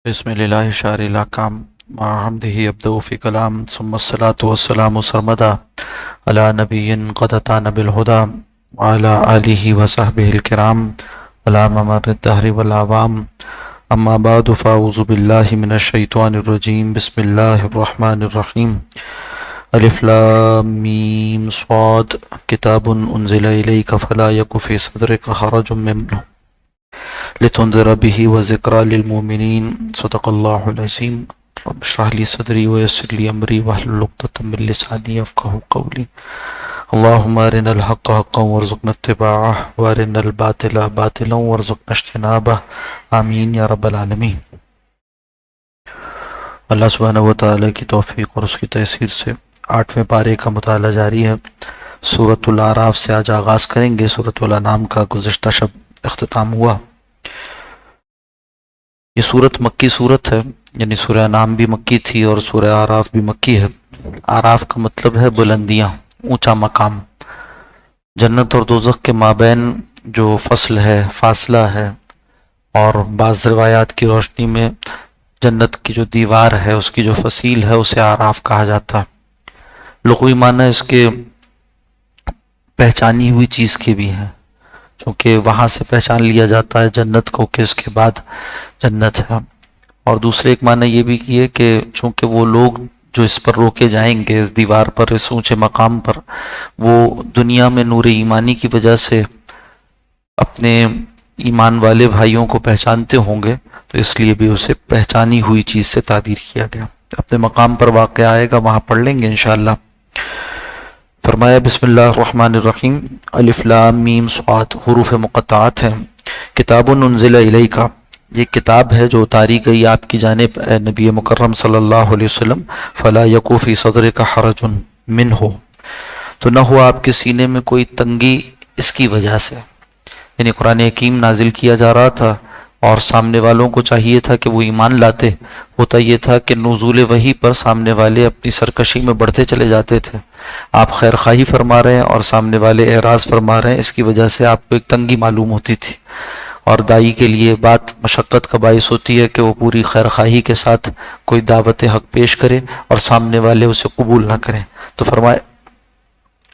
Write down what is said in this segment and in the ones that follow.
بسم اللہ شار الاقام مع حمدہ ابدأ فی کلام ثم الصلاة والسلام سرمدا علی نبی قد اتانا بالہدا وعلی آلہ وصحبہ الکرام علی ممر الدہر والعوام اما بعد فاعوذ باللہ من الشیطان الرجیم بسم اللہ الرحمن الرحیم الف لام میم صاد کتاب انزل الیک فلا یک فی صدرک حرج منہ لتنذر به وذکرى للمؤمنین صدق اللہ العظیم رب اشرح لی صدری ویسر لی امری واحلل عقدۃ من لسانی یفقہوا قولی اللہم ارنا الحق حقا وارزقنا اتباعہ وارنا الباطل باطلا وارزقنا اجتنابہ آمین یا رب العالمین۔ اللہ سبحانہ وتعالی کی توفیق اور اس کی تیسیر سے 8ویں پارے کا مطالعہ جاری ہے۔ سورۃ الاعراف سے آج آغاز کریں گے۔ سورۃ الانعام کا گزشتہ شب اختتام ہوا۔ یہ سورت مکی سورت ہے، یعنی سورہ انعام بھی مکی تھی اور سورہ اعراف بھی مکی ہے۔ اعراف کا مطلب ہے بلندیاں، اونچا مقام۔ جنت اور دوزخ کے مابین جو فصل ہے، فاصلہ ہے، اور بعض روایات کی روشنی میں جنت کی جو دیوار ہے، اس کی جو فصیل ہے، اسے اعراف کہا جاتا ہے۔ لغوی معنی اس کے پہچانی ہوئی چیز کے بھی ہیں، چونکہ وہاں سے پہچان لیا جاتا ہے جنت کو کہ اس کے بعد جنت ہے۔ اور دوسرے ایک معنی یہ بھی کی ہے کہ چونکہ وہ لوگ جو اس پر روکے جائیں گے، اس دیوار پر، اس اونچے مقام پر، وہ دنیا میں نور ایمانی کی وجہ سے اپنے ایمان والے بھائیوں کو پہچانتے ہوں گے، تو اس لیے بھی اسے پہچانی ہوئی چیز سے تعبیر کیا گیا۔ اپنے مقام پر واقع آئے گا، وہاں پڑھ لیں گے انشاءاللہ۔ فرمایا بسم اللہ الرحمن الرحیم، الف لام میم صاد، حروف مقطعات ہیں۔ کتاب انزل الیک، یہ کتاب ہے جو اتاری گئی آپ کی جانب اے نبی مکرم صلی اللہ علیہ وسلم۔ فلا یک فی صدرک حرج منہ، تو نہ ہو آپ کے سینے میں کوئی تنگی اس کی وجہ سے، یعنی قرآن حکیم نازل کیا جا رہا تھا اور سامنے والوں کو چاہیے تھا کہ وہ ایمان لاتے۔ ہوتا یہ تھا کہ نزول وحی پر سامنے والے اپنی سرکشی میں بڑھتے چلے جاتے تھے۔ آپ خیر خواہی فرما رہے ہیں اور سامنے والے اعراض فرما رہے ہیں، اس کی وجہ سے آپ کو ایک تنگی معلوم ہوتی تھی، اور دائی کے لیے بات مشقت کا باعث ہوتی ہے کہ وہ پوری خیر خواہی کے ساتھ کوئی دعوت حق پیش کرے اور سامنے والے اسے قبول نہ کریں۔ تو فرمایا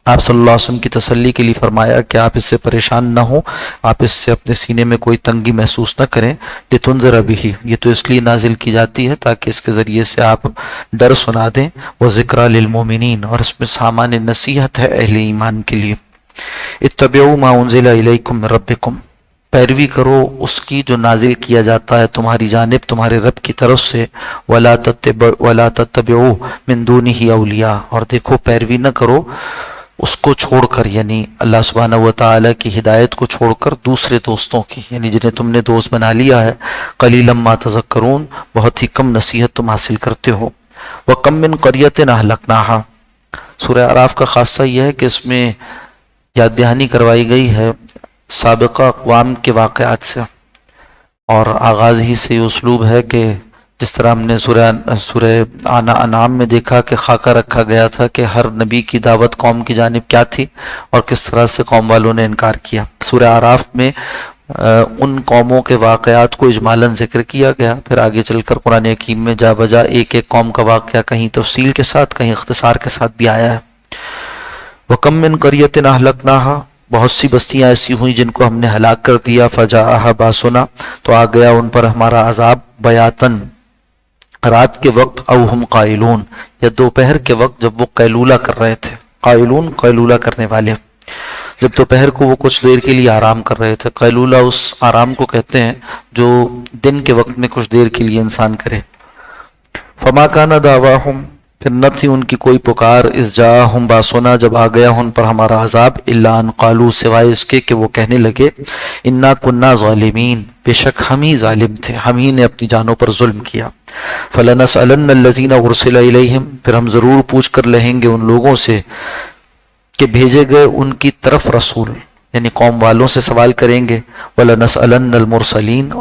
آپ صلی اللہ علیہ وسلم کی تسلی کے لیے فرمایا کہ آپ اس سے پریشان نہ ہوں، آپ اس سے اپنے سینے میں کوئی تنگی محسوس نہ کریں۔ لتنذر بہ، یہ تو اس لیے نازل کی جاتی ہے تاکہ اس کے ذریعے سے آپ ڈر سنا دیں، وذکریٰ للمؤمنین، اور اس میں سامان نصیحت ہے اہل ایمان کے لیے۔ اتبعوا ما انزل الیکم من ربکم، پیروی کرو اس کی جو نازل کیا جاتا ہے تمہاری جانب تمہارے رب کی طرف سے۔ ولا تتبعوا من دونہ اولیاء، اور دیکھو پیروی نہ کرو اس کو چھوڑ کر، یعنی اللہ سبحانہ وتعالی کی ہدایت کو چھوڑ کر دوسرے دوستوں کی، یعنی جنہیں تم نے دوست بنا لیا ہے۔ قلیلا ما تذکرون، بہت ہی کم نصیحت تم حاصل کرتے ہو۔ وکم من قریۃ اہلکناھا، سورہ اعراف کا خاصہ یہ ہے کہ اس میں یاد دہانی کروائی گئی ہے سابقہ اقوام کے واقعات سے، اور آغاز ہی سے یہ اسلوب ہے کہ جس طرح ہم نے سورہ انعام میں دیکھا کہ خاکہ رکھا گیا تھا کہ ہر نبی کی دعوت قوم کی جانب کیا تھی اور کس طرح سے قوم والوں نے انکار کیا۔ سورہ اعراف میں ان قوموں کے واقعات کو اجمالاً ذکر کیا گیا، پھر آگے چل کر قرآن حکیم میں جا بجا ایک ایک قوم کا واقعہ کہیں تفصیل کے ساتھ کہیں اختصار کے ساتھ بھی آیا ہے۔ وَكَم مِّن قَرْيَةٍ أَهْلَكْنَاهَا، بہت سی بستیاں ایسی ہوئیں جن کو ہم نے ہلاک کر دیا۔ فَجَاءَهَا بَأْسُنَا، تو آ گیا ان پر ہمارا عذاب، بیاتن، رات کے وقت، او ہم قائلون، یا دوپہر کے وقت جب وہ قیلولہ کر رہے تھے۔ قائلون قیلولہ کرنے والے، جب دوپہر کو وہ کچھ دیر کے لیے آرام کر رہے تھے۔ قیلولہ اس آرام کو کہتے ہیں جو دن کے وقت میں کچھ دیر کے لیے انسان کرے۔ فما کان دعواہم، پھر نہ تھی ان کی کوئی پکار، اذ جاءہم باسنا، جب آ گیا ان پر ہمارا عذاب، الا ان قالوا، سوائے اس کے کہ وہ کہنے لگے، انا کنا ظالمین، بے شک ہم ہی ظالم تھے، ہم ہی نے اپنی جانوں پر ظلم کیا۔ فلنسألن الذین ارسل الیہم، پھر ہم ضرور پوچھ کر لہیں گے ان لوگوں سے کہ بھیجے گئے ان کی طرف رسول، یعنی قوم والوں سے سوال کریں گے۔ وَلَنَسْأَلَنَّ الْمُرْسَلِينَ،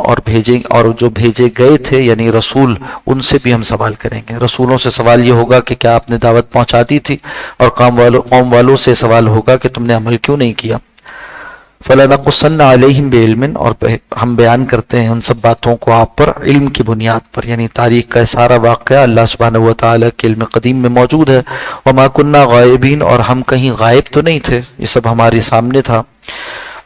اور جو بھیجے گئے تھے یعنی رسول، ان سے بھی ہم سوال کریں گے۔ رسولوں سے سوال یہ ہوگا کہ کیا آپ نے دعوت پہنچا دی تھی، اور قوم والوں سے سوال ہوگا کہ تم نے عمل کیوں نہیں کیا۔ فَلَنَقُصَّنَّ عَلَيْهِمْ بِعِلْمٍ، اور ہم بیان کرتے ہیں ان سب باتوں کو آپ پر علم کی بنیاد پر، یعنی تاریخ کا سارا واقعہ اللہ سبحانہ و تعالیٰ کے علم قدیم میں موجود ہے۔ وَمَا كُنَّا غَائِبِينَ، اور ہم کہیں غائب تو نہیں تھے، یہ سب ہمارے سامنے تھا۔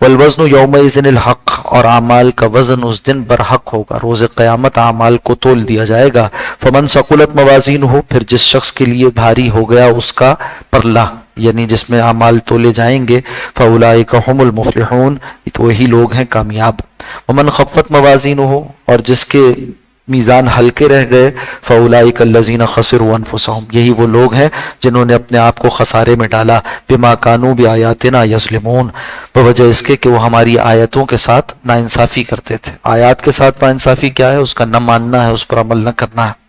والوزن یومئذ الحق، اور اعمال کا وزن اس دن برحق ہوگا، روز قیامت اعمال کو تول دیا جائے گا۔ فمن ثقلت موازینہ، پھر جس شخص کے لیے بھاری ہو گیا اس کا پرلا، یعنی جس میں اعمال تولے جائیں گے، فاولئک هم المفلحون، تو وہی لوگ ہیں کامیاب۔ ومن خفت موازینہ، اور جس کے میزان ہلکے رہ گئے، فاولئک الذین خسروا انفسهم، یہی وہ لوگ ہیں جنہوں نے اپنے آپ کو خسارے میں ڈالا، بما کانوا بآیاتنا یظلمون، بوجہ اس کے کہ وہ ہماری آیتوں کے ساتھ ناانصافی کرتے تھے۔ آیات کے ساتھ ناانصافی کیا ہے؟ اس کا نہ ماننا ہے، اس پر عمل نہ کرنا ہے۔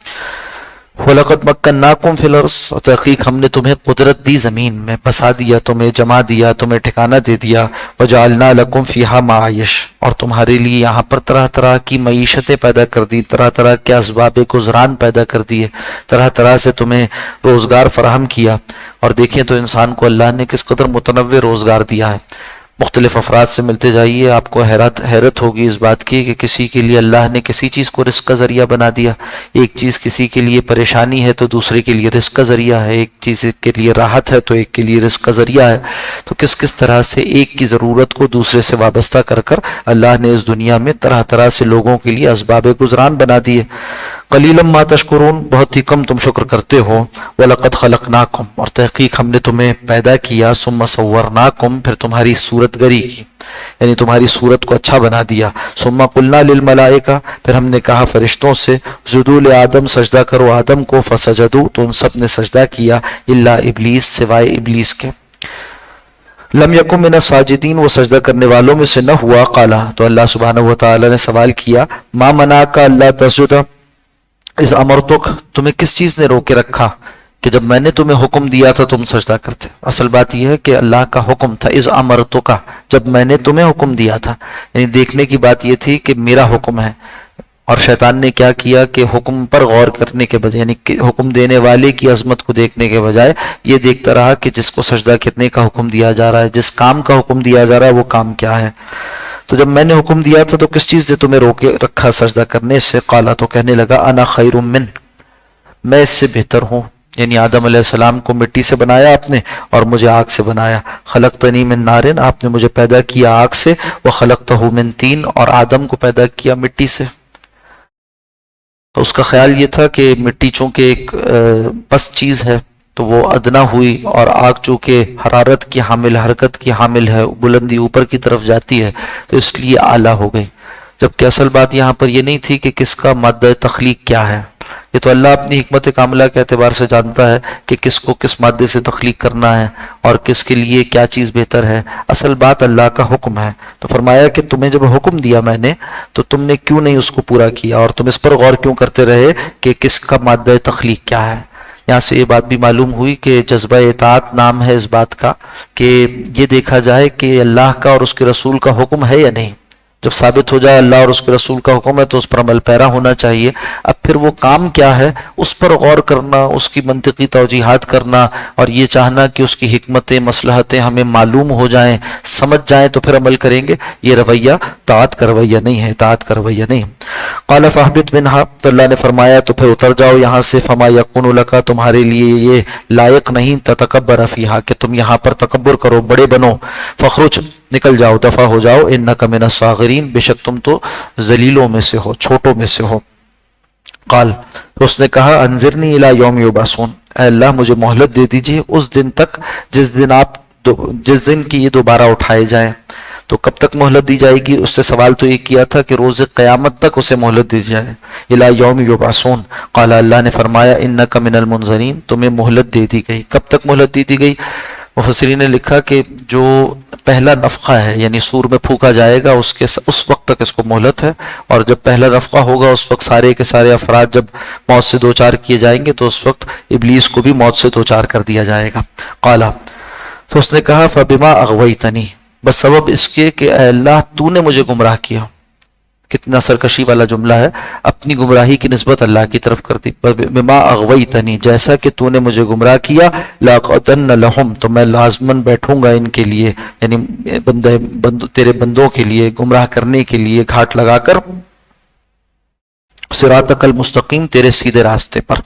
وَلَقَدْ مَكَّنَّاكُمْ فِي الْأَرْضِ، اور تحقیق ہم نے تمہیں قدرت دی، زمین میں بسا دیا، تمہیں جما دیا، تمہیں ٹھکانہ دے دیا۔ وَجَعَلْنَا لَكُمْ فِيهَا مَعَائِشَ، اور تمہارے لیے یہاں پر طرح طرح کی معیشتیں پیدا کر دی، طرح طرح کے اسباب گزران پیدا کر دیے، طرح طرح سے تمہیں روزگار فراہم کیا۔ اور دیکھیں تو انسان کو اللہ نے کس قدر متنوع روزگار دیا ہے۔ مختلف افراد سے ملتے جائیے، آپ کو حیرت ہوگی اس بات کی کہ کسی کے لیے اللہ نے کسی چیز کو رزق کا ذریعہ بنا دیا۔ ایک چیز کسی کے لیے پریشانی ہے تو دوسرے کے لیے رزق کا ذریعہ ہے، ایک چیز کے لیے راحت ہے تو ایک کے لیے رزق کا ذریعہ ہے۔ تو کس طرح سے ایک کی ضرورت کو دوسرے سے وابستہ کر کر اللہ نے اس دنیا میں طرح طرح سے لوگوں کے لیے اسباب گزران بنا دیے۔ قلیلا ما تشکرون، بہت ہی کم تم شکر کرتے ہو۔ وَلَقَدْ خَلَقْنَاكُمْ، اور تحقیق ہم نے تمہیں پیدا کیا، ثُمَّ صَوَّرْنَاكُمْ، پھر تمہاری صورت گری کی، یعنی تمہاری صورت کو اچھا بنا دیا۔ ثُمَّ قُلْنَا لِلْمَلَائِكَةِ، پھر ہم نے کہا فرشتوں سے، اسْجُدُوا لِآدَمَ، سجدہ کرو آدم کو، فَسَجَدُوا، تو ان سب نے سجدہ کیا، إِلَّا إِبْلِيسَ، سوائے ابلیس کے۔ لم یکن من الساجدین، وہ سجدہ کرنے والوں میں سے نہ ہوا۔ قالا، تو اللہ سبحانہ و تعالی نے سوال کیا، ما منعک اللہ تسجد اذ امرتک، تمہیں کس چیز نے روکے رکھا کہ جب میں نے تمہیں حکم دیا تھا تم سجدہ کرتے؟ اصل بات یہ ہے کہ اللہ کا حکم تھا، اذ امرتک، جب میں نے تمہیں حکم دیا تھا، یعنی دیکھنے کی بات یہ تھی کہ میرا حکم ہے۔ اور شیطان نے کیا کیا کہ حکم پر غور کرنے کے بجائے، یعنی حکم دینے والے کی عظمت کو دیکھنے کے بجائے یہ دیکھتا رہا کہ جس کو سجدہ کرنے کا حکم دیا جا رہا ہے، جس کام کا حکم دیا جا رہا ہے، وہ کام کیا ہے۔ تو جب میں نے حکم دیا تھا تو کس چیز نے تمہیں روکے رکھا سجدہ کرنے سے؟ قالا، تو کہنے لگا، انا خیر من، میں اس سے بہتر ہوں، یعنی آدم علیہ السلام کو مٹی سے بنایا آپ نے اور مجھے آگ سے بنایا۔ خلقتنی من نار، آپ نے مجھے پیدا کیا آگ سے، وخلقتہ من طین، اور آدم کو پیدا کیا مٹی سے۔ تو اس کا خیال یہ تھا کہ مٹی چونکہ ایک پست چیز ہے تو وہ ادنا ہوئی، اور آگ چونکہ حرارت کی حامل، حرکت کی حامل ہے، بلندی اوپر کی طرف جاتی ہے، تو اس لیے اعلیٰ ہو گئی۔ جبکہ اصل بات یہاں پر یہ نہیں تھی کہ کس کا مادہ تخلیق کیا ہے، یہ تو اللہ اپنی حکمت کاملہ کے اعتبار سے جانتا ہے کہ کس کو کس مادے سے تخلیق کرنا ہے اور کس کے لیے کیا چیز بہتر ہے۔ اصل بات اللہ کا حکم ہے۔ تو فرمایا کہ تمہیں جب حکم دیا میں نے تو تم نے کیوں نہیں اس کو پورا کیا، اور تم اس پر غور کیوں کرتے رہے کہ کس کا مادہ تخلیق کیا ہے۔ یہاں سے یہ بات بھی معلوم ہوئی کہ جذبہ اطاعت نام ہے اس بات کا کہ یہ دیکھا جائے کہ اللہ کا اور اس کے رسول کا حکم ہے یا نہیں۔ جب ثابت ہو جائے اللہ اور اس کے رسول کا حکم ہے تو اس پر عمل پیرا ہونا چاہیے۔ اب پھر وہ کام کیا ہے اس پر غور کرنا، اس کی منطقی توجیحات کرنا، اور یہ چاہنا کہ اس کی حکمتیں مصلحتیں ہمیں معلوم ہو جائیں، سمجھ جائیں تو پھر عمل کریں گے، یہ رویہ طاعت کا رویہ نہیں ہے، اطاعت کا رویہ نہیں۔ قال فاہبط منہا، تو اللہ نے فرمایا تو پھر اتر جاؤ یہاں سے، فما یکون لک، تمہارے لیے یہ لائق نہیں، تتکبر فیہا، کہ تم یہاں پر تکبر کرو، بڑے بنو، فخرج، نکل جاؤ، دفع ہو جاؤ، انک من الصاغرین، بے شک تم تو ذلیلوں میں سے ہو، چھوٹوں میں سے ہو۔ قال، اس نے کہا، انذرنی الی یوم یبعثون، اے اللہ مجھے مہلت دے دیجئے اس دن تک جس دن کی یہ دوبارہ اٹھائے جائیں۔ تو کب تک مہلت دی جائے گی؟ اس سے سوال تو یہ کیا تھا کہ روز قیامت تک اسے مہلت دی جائے، الی یوم یبعثون۔ قال، اللہ نے فرمایا، انک من المنظرین، تمہیں مہلت دے دی گئی۔ کب تک مہلت دی گئی؟ مفسرین نے لکھا کہ جو پہلا نفخہ ہے، یعنی سور میں پھونکا جائے گا اس وقت تک اس کو مہلت ہے، اور جب پہلا نفخہ ہوگا اس وقت سارے کے سارے افراد جب موت سے دوچار کیے جائیں گے تو اس وقت ابلیس کو بھی موت سے دوچار کر دیا جائے گا۔ قالا، تو اس نے کہا، فبما اغویتنی، بس سبب اس کے کہ اے اللہ تو نے مجھے گمراہ کیا، کتنا سرکشی والا جملہ ہے، اپنی گمراہی کی نسبت اللہ کی طرف کر دی. بما اغویتنی، جیسا کہ تو نے مجھے گمراہ کیا، لاقعدن لہم، تو میں لازماً بیٹھوں گا ان کے لیے، یعنی تیرے بندوں کے لیے گمراہ کرنے کے لیے گھاٹ لگا کر، صراطک المستقیم، تیرے سیدھے راستے پر.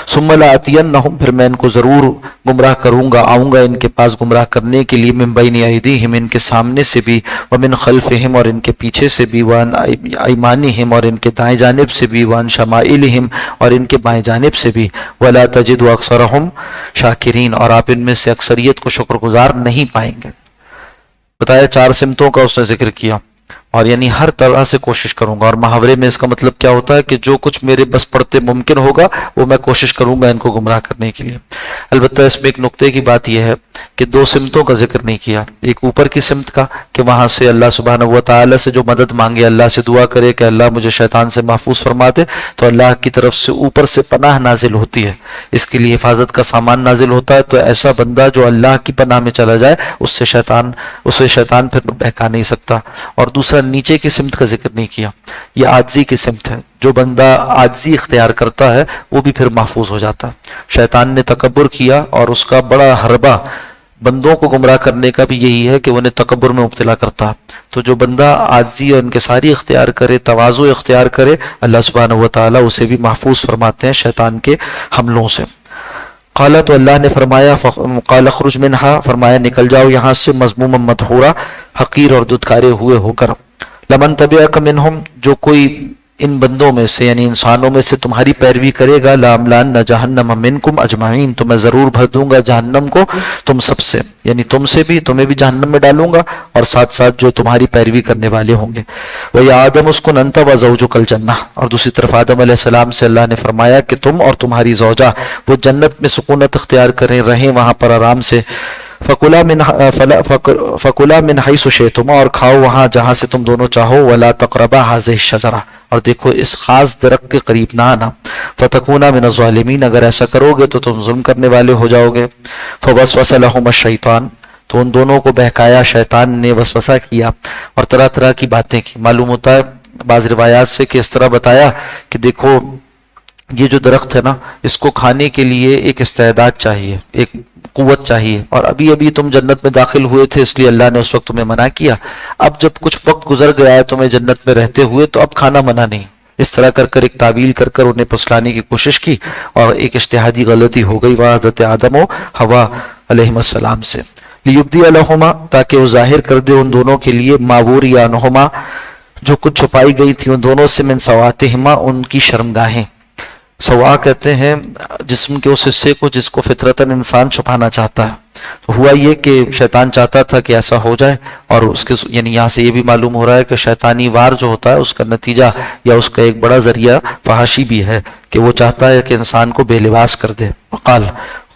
ثم لآتینہم، پھر میں ان کو ضرور گمراہ کروں گا، آؤں گا ان کے پاس گمراہ کرنے کے لیے، من بین ایدیہم، ان کے سامنے سے بھی، ومن خلفہم، اور ان کے پیچھے سے بھی، وعن ایمانہم، اور ان کے دائیں جانب سے بھی، وعن شمائلہم، اور ان کے بائیں جانب سے بھی، ولا تجد اکثرہم شاکرین، اور آپ ان میں سے اکثریت کو شکر گزار نہیں پائیں گے. بتایا 4 سمتوں کا اس نے ذکر کیا، اور یعنی ہر طرح سے کوشش کروں گا. اور محاورے میں اس کا مطلب کیا ہوتا ہے کہ جو کچھ میرے بس پڑتے ممکن ہوگا وہ میں کوشش کروں گا ان کو گمراہ کرنے کے لیے. البتہ اس میں ایک نقطے کی بات یہ ہے کہ 2 سمتوں کا ذکر نہیں کیا. ایک اوپر کی سمت کا کہ وہاں سے اللہ سبحانہ و تعالی سے جو مدد مانگے، اللہ سے دعا کرے کہ اللہ مجھے شیطان سے محفوظ فرما دے، تو اللہ کی طرف سے اوپر سے پناہ نازل ہوتی ہے، اس کے لیے حفاظت کا سامان نازل ہوتا ہے. تو ایسا بندہ جو اللہ کی پناہ میں چلا جائے اسے شیطان پھر بہکا نہیں سکتا. اور دوسرا نیچے کی سمت کا ذکر نہیں کیا، یہ عاجزی کی سمت ہے. جو بندہ عاجزی اختیار کرتا ہے وہ بھی پھر محفوظ ہو جاتا ہے. شیطان نے تکبر کیا اور اس کا بڑا حربہ بندوں کو گمراہ کرنے کا بھی یہی ہے کہ انہیں تکبر میں مبتلا کرتا ہے. تو جو بندہ عاجزی اور انکساری اختیار کرے، تواضع اختیار کرے، اللہ سبحانہ و تعالیٰ اسے بھی محفوظ فرماتے ہیں شیطان کے حملوں سے. قال، تو اللہ نے فرمایا، قال اخرج منہا، فرمایا نکل جاؤ یہاں سے، مذموما مدحورا، حقیر اور دھتکارے ہوئے ہو کر. لمن تبعک منہم، جو کوئی ان بندوں میں سے یعنی انسانوں میں سے تمہاری پیروی کرے گا، لاملان جہنم منکم اجمعین، تو میں ضرور بھر دوں گا جہنم کو تم سب سے، یعنی تم سے بھی، تمہیں بھی جہنم میں ڈالوں گا، اور ساتھ ساتھ جو تمہاری پیروی کرنے والے ہوں گے. وَيَا آدَمُ اسْكُنْ أَنْتَ وَزَوْجُكَ الْجَنَّةَ، اور دوسری طرف آدم علیہ السلام سے اللہ نے فرمایا کہ تم اور تمہاری زوجہ وہ جنت میں سکونت اختیار کریں، رہیں وہاں پر آرام سے. فَكُلَا مِنْ حَيْثُ شِئْتُمَا، اور کھاؤ وہاں جہاں سے تم دونوں چاہو، وَلَا تَقْرَبَا هَذِهِ الشَّجَرَةَ، اور دیکھو اس خاص درخت کے قریب نہ آنا. فَتَكُونَا مِنَ الظَّالِمِينَ، اگر ایسا کرو گے تو تم ظلم کرنے والے ہو جاؤ گے. فَوَسْوَسَ لَهُمَا الشَّيْطَانُ، تو ان دونوں کو بہکایا شیطان نے، وسوسہ کیا اور طرح طرح کی باتیں کی. معلوم ہوتا ہے بعض روایات سے کہ اس طرح بتایا کہ دیکھو یہ جو درخت ہے نا، اس کو کھانے کے لیے ایک استعداد چاہیے، ایک قوت چاہیے، اور ابھی ابھی تم جنت میں داخل ہوئے تھے اس لیے اللہ نے اس وقت تمہیں منع کیا. اب جب کچھ وقت گزر گیا ہے تمہیں جنت میں رہتے ہوئے، تو اب کھانا منع نہیں. اس طرح کر کر ایک تعویل کر کر انہیں پسلانے کی کوشش کی، اور ایک اجتہادی غلطی ہو گئی وہ حضرت آدم و حوا علیہ السلام سے. لیبدی لہما، تاکہ وہ ظاہر کر دے ان دونوں کے لیے، ما ورینہما، جو کچھ چھپائی گئی تھی ان دونوں سے، من سواتہما، ان کی شرمگاہیں. سوا کہتے ہیں جسم کے اس حصے کو جس کو فطرتاً انسان چھپانا چاہتا ہے. تو ہوا یہ کہ شیطان چاہتا تھا کہ ایسا ہو جائے، اور اس کے یعنی یہاں سے یہ بھی معلوم ہو رہا ہے کہ شیطانی وار جو ہوتا ہے اس کا نتیجہ یا اس کا ایک بڑا ذریعہ فحاشی بھی ہے کہ وہ چاہتا ہے کہ انسان کو بے لباس کر دے. وقال،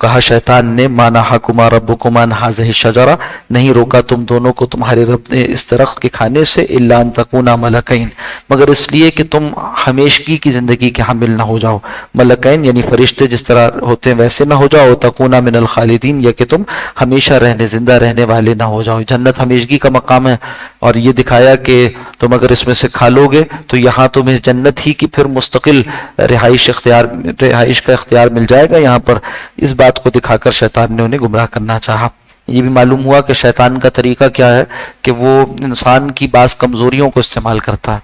کہا شیطان نے، ما نہاکما ربکما عن ہذہ الشجرہ، نہیں روکا تم دونوں کو تمہارے رب نے اس درخت کے کھانے سے، الا ان تکونا ملکین، مگر اس لیے کہ تم ہمیشگی کی زندگی کے حامل نہ ہو جاؤ. ملکین یعنی فرشتے جس طرح ہوتے ہیں ویسے نہ ہو جاؤ. تکونا من الخالدین، یا کہ تم ہمیشہ زندہ رہنے والے نہ ہو جاؤ. جنت ہمیشگی کا مقام ہے، اور یہ دکھایا کہ تم اگر اس میں سے کھا لو گے تو یہاں تمہیں جنت ہی کی پھر مستقل رہائش کا اختیار مل جائے گا. یہاں پر اس بات کو دکھا کر شیطان نے انہیں گمراہ کرنا چاہا. یہ بھی معلوم ہوا کہ شیطان کا طریقہ کیا ہے کہ وہ انسان کی بعض کمزوریوں کو استعمال کرتا ہے.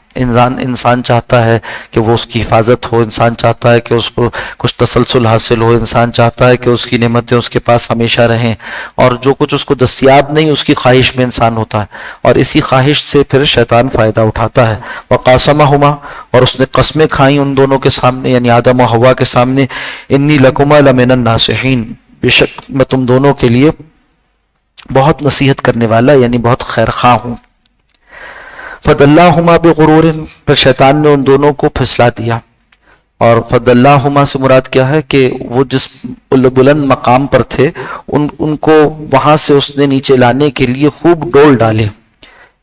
انسان چاہتا ہے کہ وہ اس کی حفاظت ہو، انسان چاہتا ہے کہ اس کو کچھ تسلسل حاصل ہو، انسان چاہتا ہے کہ اس کی نعمتیں اس کے پاس ہمیشہ رہیں، اور جو کچھ اس کو دستیاب نہیں اس کی خواہش میں انسان ہوتا ہے، اور اسی خواہش سے پھر شیطان فائدہ اٹھاتا ہے. وقاسمہما، اور اس نے قسمیں کھائیں ان دونوں کے سامنے یعنی آدم و حوا کے سامنے، انی لکما لمن الناصحین، بے شک میں تم دونوں کے لیے بہت نصیحت کرنے والا یعنی بہت خیر خواہ ہوں. فدلاہما بغرور، پھر شیطان نے ان دونوں کو پھسلا دیا. اور فدلاہما سے مراد کیا ہے کہ وہ جس بلند مقام پر تھے ان کو وہاں سے اس نے نیچے لانے کے لیے خوب ڈول ڈالے.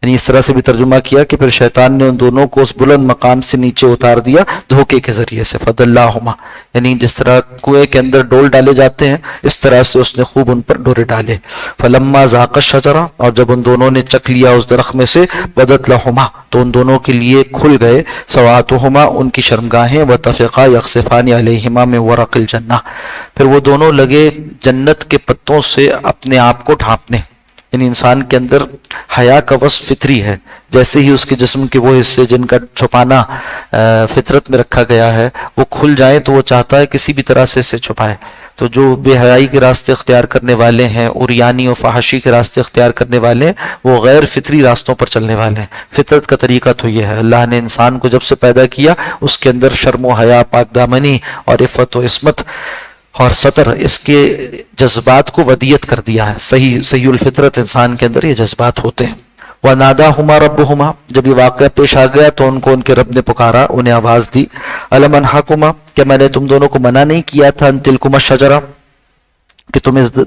یعنی اس طرح سے بھی ترجمہ کیا کہ پھر شیطان نے ان دونوں کو اس بلند مقام سے نیچے اتار دیا دھوکے کے ذریعے سے، فَدَلَّاهُمَا، یعنی جس طرح کنویں کے اندر ڈول ڈالے جاتے ہیں اس طرح سے اس نے خوب ان پر ڈورے ڈالے۔ فَلَمَّا ذَاقَ الشَّجَرَةَ، اور جب ان دونوں نے چکھ لیا اس درخت میں سے، بَدَتْ لَهُمَا، تو ان دونوں کے لیے کھل گئے، سَوْآتُهُمَا، ان کی شرمگاہیں، وَطَفِقَا يَخْصِفَانِ عَلَيْهِمَا مِنْ وَرَقِ الْجَنَّةِ، پھر وہ دونوں لگے جنت کے پتوں سے اپنے آپ کو ڈھانپنے۔ یعنی انسان کے اندر حیا کا وصف فطری ہے، جیسے ہی اس کے جسم کے وہ حصے جن کا چھپانا فطرت میں رکھا گیا ہے وہ کھل جائیں تو وہ چاہتا ہے کسی بھی طرح سے اسے چھپائے۔ تو جو بے حیائی کے راستے اختیار کرنے والے ہیں، عریانی و فحاشی کے راستے اختیار کرنے والے ہیں، وہ غیر فطری راستوں پر چلنے والے ہیں۔ فطرت کا طریقہ تو یہ ہے، اللہ نے انسان کو جب سے پیدا کیا اس کے اندر شرم و حیا، پاک دامنی اور عفت و عصمت اور سطر، اس کے جذبات کو ودیت کر دیا ہے۔ صحیح الفطرت انسان کے اندر یہ جذبات ہوتے ہیں۔ وَنَادَاهُمَا رَبُّهُمَا، جب یہ واقعہ پیش آ گیا تو ان کو ان کے رب نے پکارا، انہیں آواز دی، أَلَمْ أَنْهَكُمَا، کہ میں نے تم دونوں کو منع نہیں کیا تھا، أَن تِلْكُمَا الشَّجَرَةَ، کہ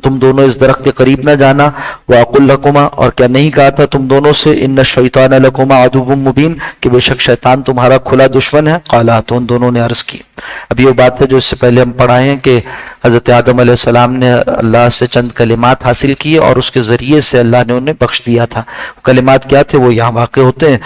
تم دونوں اس درخت کے قریب نہ جانا، وَأَقُلْ لَكُمَا، اور کیا نہیں کہا تھا تم دونوں سے، إِنَّ الشَّيْطَانَ لَكُمَا عَدُوٌّ مُبِينٌ، کہ بے شک شیطان تمہارا کھلا دشمن ہے۔ قالا، تو ان دونوں نے عرض کی۔ اب یہ بات ہے جو اس سے پہلے ہم پڑھائے ہیں کہ حضرت آدم علیہ السلام نے اللہ سے چند کلمات حاصل کیے اور اس کے ذریعے سے اللہ نے انہیں بخش دیا تھا۔ کلمات کیا تھے وہ یہاں واقع ہوتے ہیں۔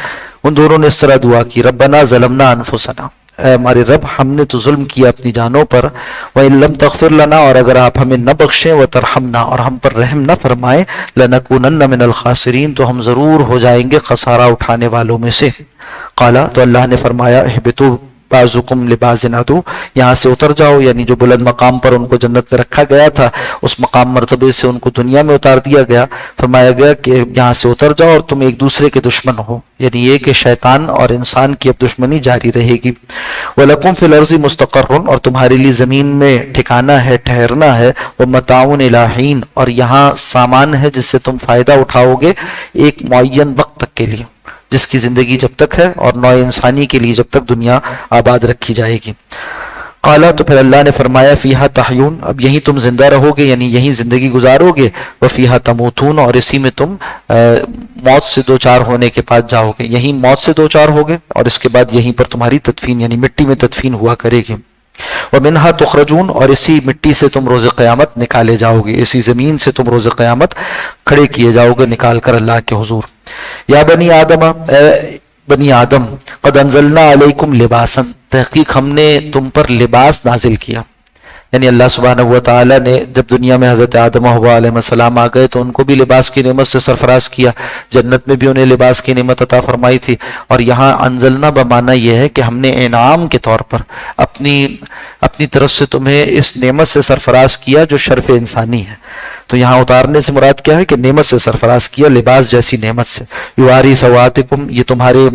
ان دونوں نے اس طرح دعا کی، ربنا ظلمنا انفسنا، اے ہمارے رب ہم نے تو ظلم کیا اپنی جانوں پر، وَإِن لَمْ تَغْفِرْ لَنَا، اور اگر آپ ہمیں نہ بخشیں، وَتَرْحَمْنَا، اور ہم پر رحم نہ فرمائیں، لَنَكُونَنَّ مِنَ الْخَاسِرِينَ، تو ہم ضرور ہو جائیں گے خسارہ اٹھانے والوں میں سے۔ قالا، تو اللہ نے فرمایا، اہبطوا بعضکم لبعض عدو، یہاں سے اتر جاؤ، یعنی جو بلند مقام پر ان کو جنت میں رکھا گیا تھا اس مقام مرتبے سے ان کو دنیا میں اتار دیا گیا، فرمایا گیا کہ یہاں سے اتر جاؤ اور تم ایک دوسرے کے دشمن ہو، یعنی یہ کہ شیطان اور انسان کی اب دشمنی جاری رہے گی۔ وَلَكُمْ فِي الْأَرْضِ مُسْتَقَرٌّ، اور تمہارے لیے زمین میں ٹھکانا ہے، ٹھہرنا ہے، وَمَتَاعٌ إِلَىٰ حِينٍ، اور یہاں سامان ہے جس سے تم فائدہ اٹھاؤ گے ایک معین وقت تک کے لیے، جس کی زندگی جب تک ہے، اور نوع انسانی کے لیے جب تک دنیا آباد رکھی جائے گی۔ قالا، تو پھر اللہ نے فرمایا، فیہا تحیون، اب یہیں تم زندہ رہو گے، یعنی یہیں زندگی گزارو گے، وفیہا تموتون، اور اسی میں تم موت سے دوچار ہونے کے بعد جاؤ گے، یہیں موت سے دوچار ہوگے اور اس کے بعد یہیں پر تمہاری تدفین، یعنی مٹی میں تدفین ہوا کرے گی۔ وَمِنْهَا تُخْرَجُونَ، اور اسی مٹی سے تم روز قیامت نکالے جاؤ گے، اسی زمین سے تم روز قیامت کھڑے کیے جاؤ گے نکال کر اللہ کے حضور۔ یا بنی آدم، اے بنی آدم، قد انزلنا علیکم لباسا، تحقیق ہم نے تم پر لباس نازل کیا، یعنی اللہ سبحانہ و تعالی نے جب دنیا میں حضرت آدم و حوا علیہ السلام آ گئے تو ان کو بھی لباس کی نعمت سے سرفراز کیا، جنت میں بھی انہیں لباس کی نعمت عطا فرمائی تھی، اور یہاں انزلنا بمعنی یہ ہے کہ ہم نے انعام کے طور پر اپنی طرف سے تمہیں اس نعمت سے سرفراز کیا جو شرف انسانی ہے۔ تو یہاں اتارنے سے مراد کیا ہے کہ نعمت سے سرفراز کیا، لباس جیسی نعمت سے۔ یواری سواتکم، یہ تمہارے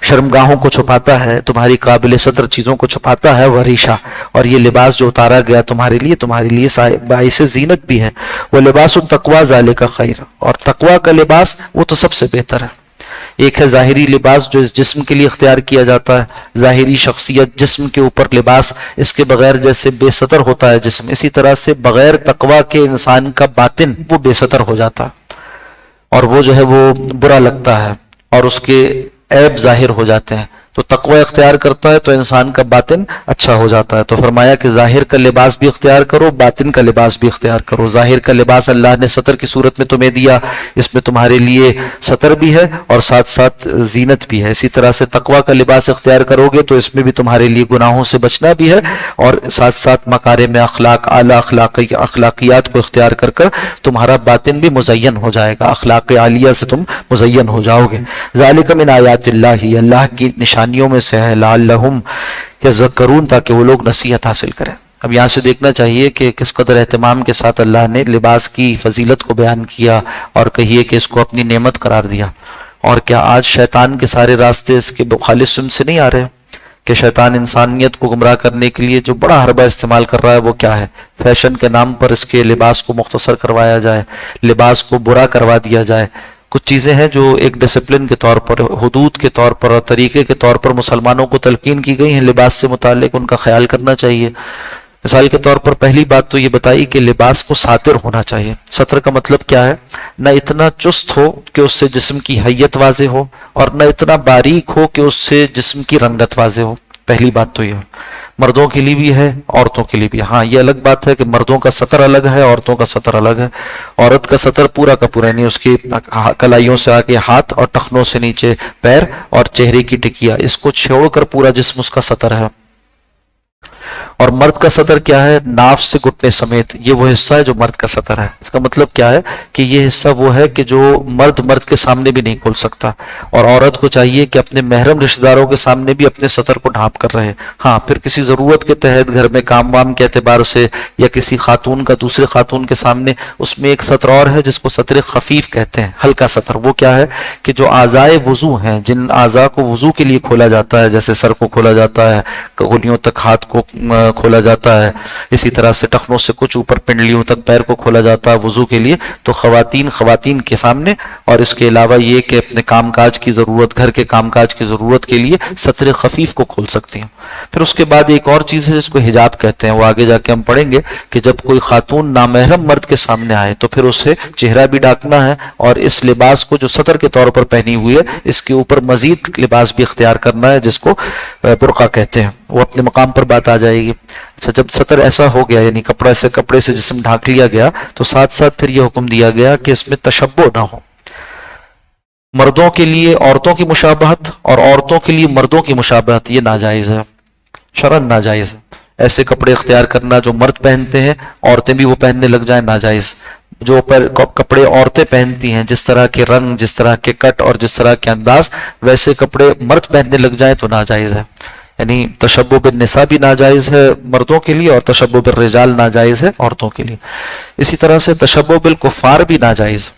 شرمگاہوں کو چھپاتا ہے، تمہاری قابل صدر چیزوں کو چھپاتا ہے، وریشہ، اور یہ لباس جو اتارا گیا تمہارے لیے باعث زینت بھی ہے۔ وہ لباس التقوی ذالک خیر، اور تقوی کا لباس وہ تو سب سے بہتر ہے۔ ایک ہے ظاہری لباس جو اس جسم کے لیے اختیار کیا جاتا ہے، ظاہری شخصیت، جسم کے اوپر لباس، اس کے بغیر جیسے بے ستر ہوتا ہے جسم، اسی طرح سے بغیر تقوی کے انسان کا باطن وہ بے ستر ہو جاتا ہے اور وہ جو ہے وہ برا لگتا ہے اور اس کے عیب ظاہر ہو جاتے ہیں۔ تو تقوی اختیار کرتا ہے تو انسان کا باطن اچھا ہو جاتا ہے۔ تو فرمایا کہ ظاہر کا لباس بھی اختیار کرو، باطن کا لباس بھی اختیار کرو۔ ظاہر کا لباس اللہ نے ستر کی صورت میں تمہیں دیا، اس میں تمہارے لیے ستر بھی ہے اور ساتھ ساتھ زینت بھی ہے۔ اسی طرح سے تقوی کا لباس اختیار کرو گے تو اس میں بھی تمہارے لیے گناہوں سے بچنا بھی ہے اور ساتھ ساتھ مکارم اخلاق، اعلیٰ اخلاقیات کو اختیار کر کر تمہارا باطن بھی مزین ہو جائے گا، اخلاق عالیہ سے تم مزین ہو جاؤ گے۔ ذالک من آیات اللہ، اللہ کی نشانیوں میں سے ہے، لعلہم یذکرون، تاکہ وہ لوگ نصیحت حاصل کریں۔ اب یہاں سے دیکھنا چاہیے کہ کس قدر اہتمام کے ساتھ اللہ نے لباس کی فضیلت کو بیان کیا اور کہیے کہ اس کو اپنی نعمت قرار دیا۔ اور کیا آج شیطان کے سارے راستے اس کے خالص سم سے نہیں آ رہے کہ شیطان انسانیت کو گمراہ کرنے کے لیے جو بڑا حربہ استعمال کر رہا ہے وہ کیا ہے؟ فیشن کے نام پر اس کے لباس کو مختصر کروایا جائے، لباس کو برا کروا دیا جائے۔ کچھ چیزیں ہیں جو ایک ڈسپلن کے طور پر، حدود کے طور پر اور طریقے کے طور پر مسلمانوں کو تلقین کی گئی ہیں، لباس سے متعلق ان کا خیال کرنا چاہیے۔ مثال کے طور پر پہلی بات تو یہ بتائی کہ لباس کو ساتر ہونا چاہیے. سطر کا مطلب کیا ہے؟ نہ اتنا چست ہو کہ اس سے جسم کی حیت واضح ہو، اور نہ اتنا باریک ہو کہ اس سے جسم کی رنگت واضح ہو. پہلی بات تو یہ مردوں کے لیے بھی ہے، عورتوں کے لیے بھی. ہاں یہ الگ بات ہے کہ مردوں کا سطر الگ ہے، عورتوں کا سطر الگ ہے. عورت کا سطر پورا کا پورا، یعنی اس کی کلائیوں سے آگے ہاتھ اور ٹخنوں سے نیچے پیر اور چہرے کی ٹکیا، اس کو چھوڑ کر پورا جسم اس کا سطر ہے. اور مرد کا سطر کیا ہے؟ ناف سے گھٹنے سمیت، یہ وہ حصہ ہے جو مرد کا سطر ہے. اس کا مطلب کیا ہے کہ یہ حصہ وہ ہے کہ جو مرد کے سامنے بھی نہیں کھول سکتا، اور عورت کو چاہیے کہ اپنے محرم رشتہ داروں کے سامنے بھی اپنے سطر کو ڈھانپ کر رہے. ہاں پھر کسی ضرورت کے تحت گھر میں کام وام کے اعتبار سے، یا کسی خاتون کا دوسرے خاتون کے سامنے، اس میں ایک سطر اور ہے جس کو سطر خفیف کہتے ہیں، ہلکا سطر. وہ کیا ہے کہ جو اعضائے وضو ہیں، جن اعضاء کو وضو کے لیے کھولا جاتا ہے، جیسے سر کو کھولا جاتا ہے، انگلیوں تک ہاتھ کو کھولا جاتا ہے، اسی طرح سے ٹخنوں سے کچھ اوپر پنڈلیوں تک پیر کو کھولا جاتا ہے وضو کے لیے، تو خواتین کے سامنے، اور اس کے علاوہ یہ کہ اپنے کام کاج کی ضرورت، گھر کے کام کاج کی ضرورت کے لیے سطر خفیف کو کھول سکتی ہیں. پھر اس کے بعد ایک اور چیز ہے جس کو حجاب کہتے ہیں، وہ آگے جا کے ہم پڑھیں گے کہ جب کوئی خاتون نامحرم مرد کے سامنے آئے تو پھر اسے چہرہ بھی ڈھانپنا ہے، اور اس لباس کو جو سطر کے طور پر پہنی ہوئی ہے اس کے اوپر مزید لباس بھی اختیار کرنا ہے جس کو برقع کہتے ہیں. وہ اپنے مقام پر بات آ جائے گی. اچھا، جب سطر ایسا ہو گیا، یعنی کپڑے سے جسم ڈھانک لیا گیا، تو ساتھ ساتھ پھر یہ حکم دیا گیا کہ اس میں تشبہ نہ ہو. مردوں کے لیے عورتوں کی مشابہت اور عورتوں کے لیے مردوں کی مشابہت یہ ناجائز ہے، شرعاً ناجائز ہے. ایسے کپڑے اختیار کرنا جو مرد پہنتے ہیں عورتیں بھی وہ پہننے لگ جائیں، ناجائز. جو کپڑے عورتیں پہنتی ہیں، جس طرح کے رنگ، جس طرح کے کٹ اور جس طرح کے انداز، ویسے کپڑے مرد پہننے لگ جائیں تو ناجائز ہے. یعنی تشبہ بالنساء بھی ناجائز ہے مردوں کے لیے، اور تشبہ بالرجال ناجائز ہے عورتوں کے لیے. اسی طرح سے تشبہ بالکفار بھی ناجائز.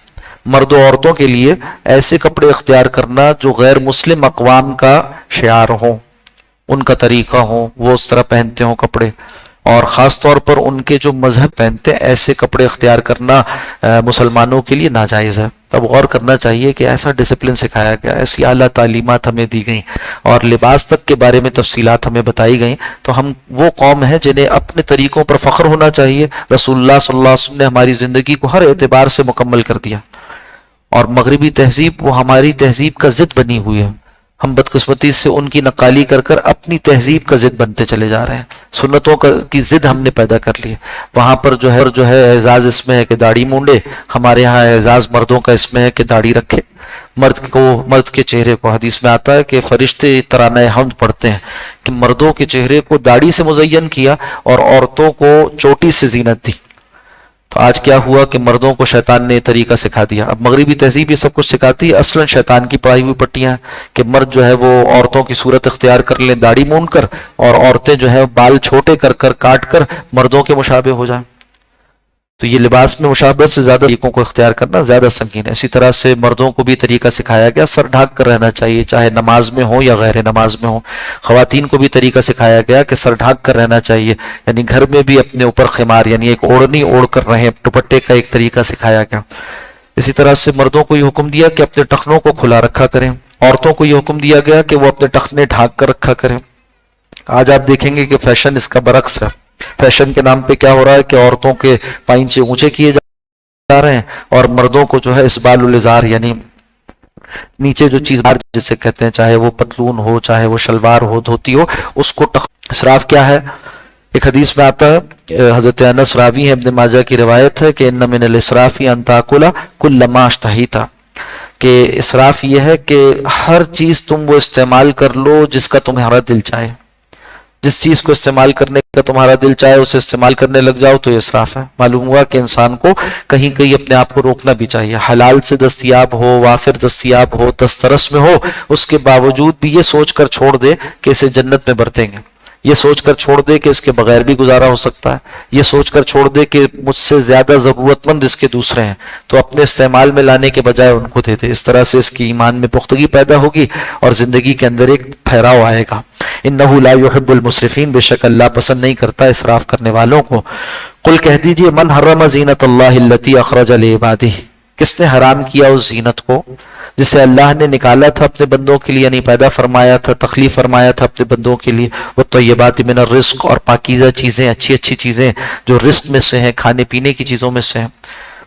مرد و عورتوں کے لیے ایسے کپڑے اختیار کرنا جو غیر مسلم اقوام کا شعار ہوں، ان کا طریقہ ہوں، وہ اس طرح پہنتے ہوں کپڑے، اور خاص طور پر ان کے جو مذہب پہنتے ہیں ایسے کپڑے اختیار کرنا مسلمانوں کے لیے ناجائز ہے. تب غور کرنا چاہیے کہ ایسا ڈسپلن سکھایا گیا، ایسی اعلیٰ تعلیمات ہمیں دی گئیں، اور لباس تک کے بارے میں تفصیلات ہمیں بتائی گئیں. تو ہم وہ قوم ہیں جنہیں اپنے طریقوں پر فخر ہونا چاہیے. رسول اللہ صلی اللہ علیہ وسلم نے ہماری زندگی کو ہر اعتبار سے مکمل کر دیا، اور مغربی تہذیب وہ ہماری تہذیب کا ضد بنی ہوئی ہے. ہم بدقسمتی سے ان کی نقالی کر کر اپنی تہذیب کا ضد بنتے چلے جا رہے ہیں. سنتوں کی ضد ہم نے پیدا کر لی ہے. وہاں پر جو ہے اعزاز اس میں ہے کہ داڑھی مونڈے، ہمارے ہاں اعزاز مردوں کا اس میں ہے کہ داڑھی رکھے. مرد کے چہرے کو حدیث میں آتا ہے کہ فرشتے ترانہ حمد پڑھتے ہیں کہ مردوں کے چہرے کو داڑھی سے مزین کیا اور عورتوں کو چوٹی سے زینت دی. تو آج کیا ہوا کہ مردوں کو شیطان نے طریقہ سکھا دیا. اب مغربی تہذیب یہ سب کچھ سکھاتی ہے، اصلاً شیطان کی پڑھائی ہوئی پٹیاں ہیں کہ مرد جو ہے وہ عورتوں کی صورت اختیار کر لیں داڑھی مونڈ کر، اور عورتیں جو ہے بال چھوٹے کر کاٹ کر مردوں کے مشابہ ہو جائیں. تو یہ لباس میں مشابہت سے زیادہ طریقوں کو اختیار کرنا زیادہ سنگین ہے. اسی طرح سے مردوں کو بھی طریقہ سکھایا گیا، سر ڈھانک کر رہنا چاہیے، چاہے نماز میں ہو یا غیر نماز میں ہو. خواتین کو بھی طریقہ سکھایا گیا کہ سر ڈھانک کر رہنا چاہیے، یعنی گھر میں بھی اپنے اوپر خمار یعنی ایک اوڑھنی اوڑھ کر رہیں، دوپٹے کا ایک طریقہ سکھایا گیا. اسی طرح سے مردوں کو یہ حکم دیا کہ اپنے ٹخنوں کو کھلا رکھا کریں، عورتوں کو یہ حکم دیا گیا کہ وہ اپنے ٹخنے ڈھانک کر رکھا کریں. آج آپ دیکھیں گے کہ فیشن اس کا برعکس ہے. فیشن کے نام پہ کیا ہو رہا ہے کہ عورتوں کے پائنچے اونچے کیے جا رہے ہیں، اور مردوں کو جو ہے اسبال الازار یعنی نیچے جو چیز جسے کہتے ہیں، چاہے وہ پتلون ہو، چاہے وہ شلوار ہو، دھوتی ہو، اس کو اسراف کیا ہے؟ ایک حدیث میں آتا ہے، حضرت انس راوی ہے، ابن ماجہ کی روایت ہے کہ ان من الاسراف ان تاکل کل ما اشتہیت، کہ اسراف یہ ہے کہ ہر چیز تم وہ استعمال کر لو جس کا تمہارا دل چاہے. جس چیز کو استعمال کرنے کا تمہارا دل چاہے اسے استعمال کرنے لگ جاؤ تو یہ اسراف ہے. معلوم ہوا کہ انسان کو کہیں کہیں اپنے آپ کو روکنا بھی چاہیے. حلال سے دستیاب ہو، وافر دستیاب ہو، دسترس میں ہو، اس کے باوجود بھی یہ سوچ کر چھوڑ دے کہ اسے جنت میں برتیں گے. یہ سوچ کر چھوڑ دے کہ اس کے بغیر بھی گزارا ہو سکتا ہے. یہ سوچ کر چھوڑ دے کہ مجھ سے زیادہ ضرورت مند اس کے دوسرے ہیں، تو اپنے استعمال میں لانے کے بجائے ان کو دے دے. اس طرح سے اس کی ایمان میں پختگی پیدا ہوگی اور زندگی کے اندر ایک ٹھہراؤ آئے گا. انہ لا يحب المسرفین، بے شک اللہ پسند نہیں کرتا اسراف کرنے والوں کو. قل کہہ دیجئے من حرم زینت اللہ التی اخرج لعبادہ، کس نے حرام کیا اس زینت کو جسے اللہ نے نکالا تھا اپنے بندوں کے لیے، یعنی پیدا فرمایا تھا، تخلیق فرمایا تھا اپنے بندوں کے لیے، والطیبات من الرزق، اور پاکیزہ چیزیں، اچھی اچھی چیزیں جو رزق میں سے ہیں، کھانے پینے کی چیزوں میں سے ہیں۔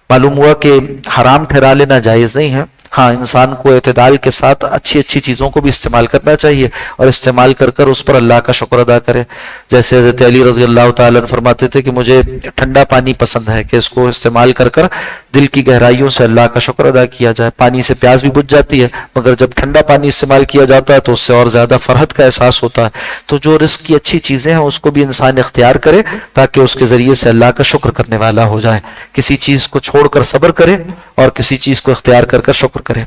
معلوم ہوا کہ حرام ٹھہرا لینا جائز نہیں ہے، ہاں انسان کو اعتدال کے ساتھ اچھی اچھی چیزوں کو بھی استعمال کرنا چاہیے، اور استعمال کر کر اس پر اللہ کا شکر ادا کرے۔ جیسے حضرت علی رضی اللہ تعالیٰ عنہ فرماتے تھے کہ مجھے ٹھنڈا پانی پسند ہے کہ اس کو استعمال کر کر دل کی گہرائیوں سے اللہ کا شکر ادا کیا جائے۔ پانی سے پیاس بھی بجھ جاتی ہے، مگر جب ٹھنڈا پانی استعمال کیا جاتا ہے تو اس سے اور زیادہ فرحت کا احساس ہوتا ہے۔ تو جو رزق کی اچھی چیزیں ہیں اس کو بھی انسان اختیار کرے تاکہ اس کے ذریعے سے اللہ کا شکر کرنے والا ہو جائے، کسی چیز کو چھوڑ کر صبر کرے اور کسی چیز کو اختیار کر کر شکر کرے۔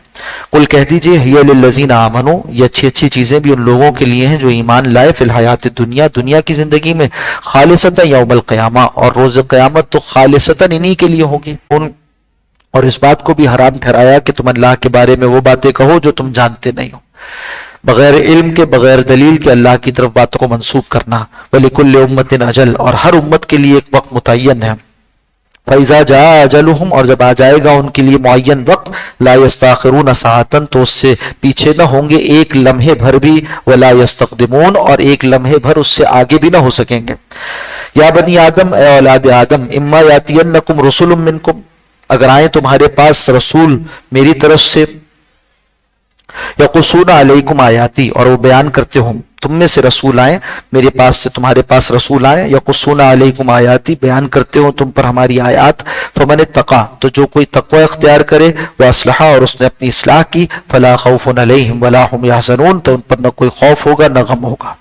قل کہہ دیجئے ہی للذین آمنوا، یہ اچھی اچھی چیزیں بھی ان لوگوں کے لیے ہیں جو ایمان لائے، فی الحیات الدنیا، دنیا کی زندگی میں، خالصتا یوم القیامہ، اور روز قیامت تو خالصتا انہی کے لیے ہوگی۔ اور اس بات کو بھی حرام ٹھہرایا کہ تم اللہ کے بارے میں وہ باتیں کہو جو تم جانتے نہیں ہو، بغیر علم کے، بغیر دلیل کے اللہ کی طرف باتوں کو منسوب کرنا۔ وَلِكُلِّ أُمَّةٍ أَجَلٌ، اور ہر امت کے لیے ایک وقت متعین ہے۔ فَإِذَا جَاءَ أَجَلُهُمْ، اور جب آ جائے گا ان کے لیے معین وقت، لَا يَسْتَأْخِرُونَ سَاعَةً، تو اس سے پیچھے نہ ہوں گے ایک لمحے بھر بھی، وَلَا يَسْتَقْدِمُونَ، اور ایک لمحے بھر اس سے آگے بھی نہ ہو سکیں گے۔ یا بنی آدم، اے اولاد آدم، اما یاتینکم رسل منکم، اگر آئیں تمہارے پاس رسول میری طرف سے، یقصون علیکم آیاتی، اور وہ بیان کرتے ہوں، تم میں سے رسول آئیں میرے پاس سے، تمہارے پاس رسول آئیں، یقصون علیکم آیاتی، بیان کرتے ہوں تم پر ہماری آیات، فمن اتقا، تو جو کوئی تقوی اختیار کرے، واصلح، اور اس نے اپنی اصلاح کی، فلا خوف علیہم ولا هم یحزنون، تو ان پر نہ کوئی خوف ہوگا نہ غم ہوگا۔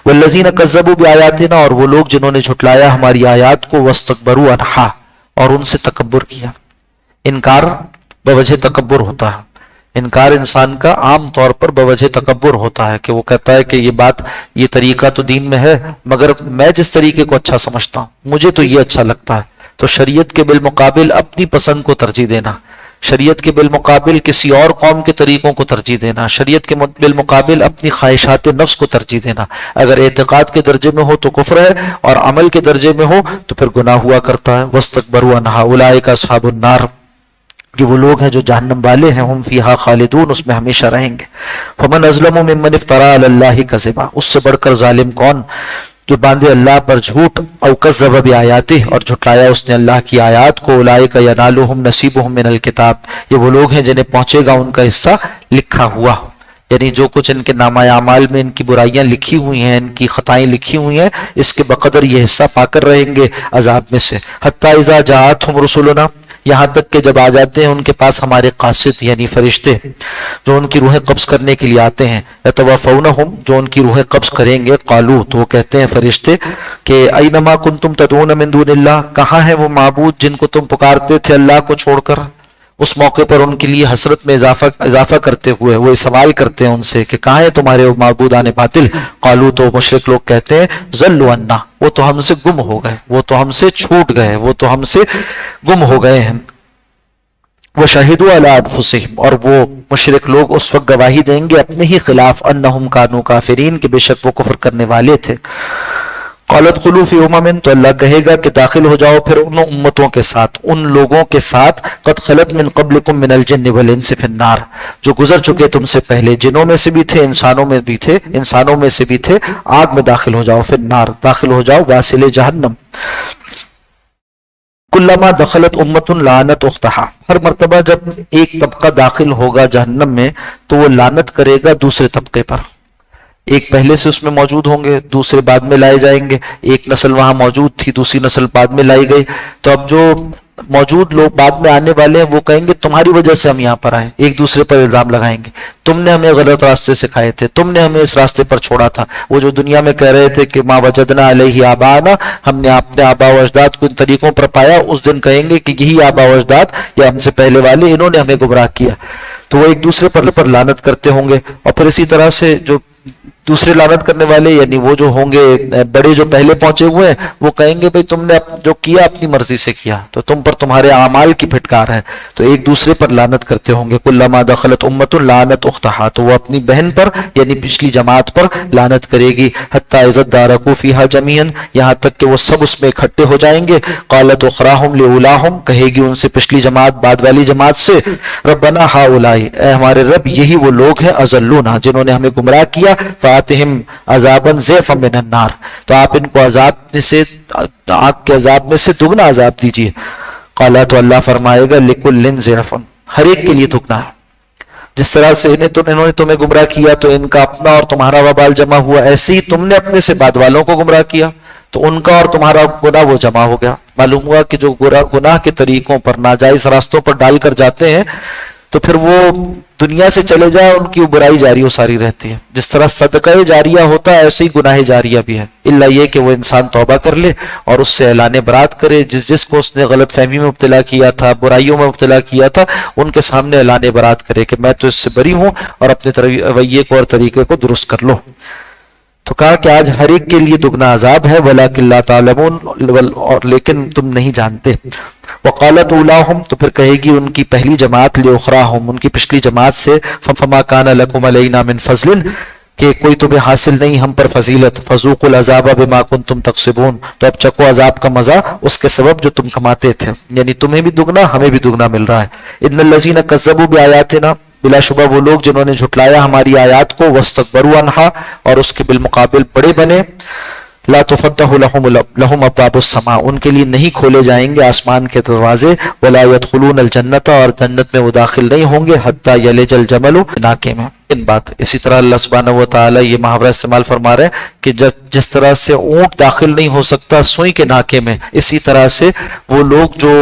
والذین کذبوا بآیاتنا، اور وہ لوگ جنہوں نے جھٹلایا ہماری آیات کو، واستکبروا عنہا، اور ان سے تکبر کیا۔ انکار بوجہ تکبر ہوتا ہے، انکار انسان کا عام طور پر بوجہ تکبر ہوتا ہے کہ وہ کہتا ہے کہ یہ بات، یہ طریقہ تو دین میں ہے، مگر میں جس طریقے کو اچھا سمجھتا ہوں مجھے تو یہ اچھا لگتا ہے۔ تو شریعت کے بالمقابل اپنی پسند کو ترجیح دینا، شریعت کے بالمقابل کسی اور قوم کے طریقوں کو ترجیح دینا، شریعت کے بالمقابل اپنی خواہشات نفس کو ترجیح دینا، اگر اعتقاد کے درجے میں ہو تو کفر ہے، اور عمل کے درجے میں ہو تو پھر گناہ ہوا کرتا ہے۔ واستکبروا عنہا اولئک اصحاب النار، کہ وہ لوگ ہیں جو جہنم والے ہیں، ہم فیہا خالدون، اس میں ہمیشہ رہیں گے۔ فمن اظلم ممن افترى علی اللہ کذبا، اس سے بڑھ کر ظالم کون جو باندھے اللہ پر جھوٹ، او کذب بآیاتہ، اور جھٹلایا اس نے اللہ کی آیات کو، اولئک ینالهم نصیبهم من الکتاب، یہ وہ لوگ ہیں جنہیں پہنچے گا ان کا حصہ لکھا ہوا، یعنی جو کچھ ان کے نامہ اعمال میں ان کی برائیاں لکھی ہوئی ہیں، ان کی خطائیں لکھی ہوئی ہیں، اس کے بقدر یہ حصہ پا کر رہیں گے عذاب میں سے۔ حتی اذا جاءتهم رسلنا، یہاں تک کہ جب آ جاتے ہیں ان کے پاس ہمارے قاصد یعنی فرشتے جو ان کی روحیں قبض کرنے کے لیے آتے ہیں، یتوفونہم، جو ان کی روحیں قبض کریں گے، قالو، تو وہ کہتے ہیں فرشتے کہ اینما کنتم تدعون من دون اللہ، کہاں ہیں وہ معبود جن کو تم پکارتے تھے اللہ کو چھوڑ کر۔ اس موقع پر ان کے لیے حسرت میں اضافہ کرتے ہوئے وہ سوال کرتے ہیں ان سے کہ کہاں ہیں تمہارے معبودان باطل۔ قالو، تو مشرک لوگ کہتے ہیں ضلوا عنا، وہ تو ہم سے گم ہو گئے، وہ تو ہم سے چھوٹ گئے، وہ تو ہم سے گم ہو گئے ہیں۔ وشہدوا علی انفسہم، اور وہ مشرک لوگ اس وقت گواہی دیں گے اپنے ہی خلاف، انہم کانوا کافرین، کہ بے شک وہ کفر کرنے والے تھے۔ قالت ادخلوا فی امم، تو اللہ کہے گا کہ داخل ہو جاؤ پھر ان امتوں کے ساتھ، ان لوگوں کے ساتھ، قد خلت من قبلکم من الجن والانس فی النار، جو گزر چکے تم سے پہلے، جنوں میں سے بھی تھے انسانوں میں بھی تھے، انسانوں میں سے بھی تھے، آگ میں داخل ہو جاؤ، فی النار، داخل ہو جاؤ، واصل جہنم۔ کلما دخلت امت لعنت اختہا، ہر مرتبہ جب ایک طبقہ داخل ہوگا جہنم میں تو وہ لعنت کرے گا دوسرے طبقے پر، ایک پہلے سے اس میں موجود ہوں گے، دوسرے بعد میں لائے جائیں گے، ایک نسل وہاں موجود تھی، دوسری نسل بعد میں لائی گئی، تو اب جو موجود لوگ بعد میں آنے والے ہیں وہ کہیں گے تمہاری وجہ سے ہم یہاں پر آئے، ایک دوسرے پر الزام لگائیں گے، تم نے ہمیں غلط راستے سکھائے تھے، تم نے ہمیں اس راستے پر چھوڑا تھا۔ وہ جو دنیا میں کہہ رہے تھے کہ ما وجدنا علیہ آباءنا، ہم نے اپنے آبا و اجداد کو ان طریقوں پر پایا، اس دن کہیں گے کہ یہی آبا و اجداد یا ہم سے پہلے والے، انہوں نے ہمیں گمراہ کیا، تو وہ ایک دوسرے پر لعنت کرتے ہوں گے۔ اور پھر اسی طرح سے جو دوسرے لعنت کرنے والے یعنی وہ جو ہوں گے بڑے جو پہلے پہنچے ہوئے ہیں وہ کہیں گے بھئی تم نے جو کیا اپنی مرضی سے کیا، تو تم پر تمہارے اعمال کی پھٹکار ہے، تو ایک دوسرے پر لعنت کرتے ہوں گے. کلما دخلت امۃ لعنت اختہا، تو وہ اپنی بہن پر یعنی پچھلی جماعت پر لعنت کرے گی. حتی اذا ادارکوا فیہا جمیعا، یہاں تک کہ وہ سب اس میں اکٹھے ہو جائیں گے. قالت اخراہم لاولاہم، کہے گی ان سے پچھلی جماعت بعد والی جماعت سے، ربنا ہؤلاء، اے ہمارے رب یہی وہ لوگ ہیں اضلونا جنہوں نے ہمیں گمراہ کیا، فاتہم عذابا ضعفا من النار، تو آپ ان کو عذاب میں سے آگ کے عذاب میں سے دگنا عذاب دیجیے. قال تو اللہ فرمائے گا لکل ضعف، ہر ایک کے لیے دگنا ہے. جس طرح سے انہوں نے تمہیں گمراہ کیا تو ان کا اپنا اور تمہارا وبال جمع ہوا، ایسے ہی تم نے اپنے سے بعد والوں کو گمراہ کیا تو ان کا اور تمہارا گناہ وہ جمع ہو گیا. معلوم ہوا کہ جو گناہ کے طریقوں پر ناجائز راستوں پر ڈال کر جاتے ہیں تو پھر وہ دنیا سے چلے جائے ان کی برائی جاری و ساری رہتی ہے. جس طرح صدقہ جاریہ ہوتا ہے ایسے ہی گناہ جاریہ بھی ہے، الا یہ کہ وہ انسان توبہ کر لے اور اس سے اعلان برات کرے. جس کو اس نے غلط فہمی میں مبتلا کیا تھا، برائیوں میں مبتلا کیا تھا، ان کے سامنے اعلان برات کرے کہ میں تو اس سے بری ہوں اور اپنے رویے کو اور طریقے کو درست کر لو. تو کہا کہ آج ہر ایک کے لیے دگنا عذاب ہے، وَلَٰكِن لَا تَعْلَمُونَ، اور لیکن تم نہیں جانتے. وقالت اولاہم، تو پھر کہے گی ان کی پہلی جماعت لاخراہم، ان کی پچھلی جماعت سے، فما کان لکم علینا من فضل، کہ کوئی تمہیں حاصل نہیں ہم پر فضیلت، فذوقوا العذاب بما کنتم تکسبون، تو اب چکو عذاب کا مزہ اس کے سبب جو تم کماتے تھے. یعنی تمہیں بھی دگنا ہمیں بھی دگنا مل رہا ہے. ان الذین کذبوا بآیاتنا، بلا شبہ وہ لوگ جنہوں نے جھٹلایا ہماری آیات کو، واستکبروا عنہا، اور اس کے بالمقابل بڑے بنے، لا تفتح لهم ابواب السماء، ان کے لیے نہیں کھولے جائیں گے آسمان کے دروازے، ولا يدخلون الجنت، اور جنت میں وہ داخل نہیں ہوں گے، حتی یلج الجمل ناکے میں. ان بات اسی طرح اللہ سبحانہ و تعالی یہ محاورہ استعمال فرما رہے ہیں کہ جس طرح سے اونٹ داخل نہیں ہو سکتا سوئی کے ناکے میں، اسی طرح سے وہ لوگ جو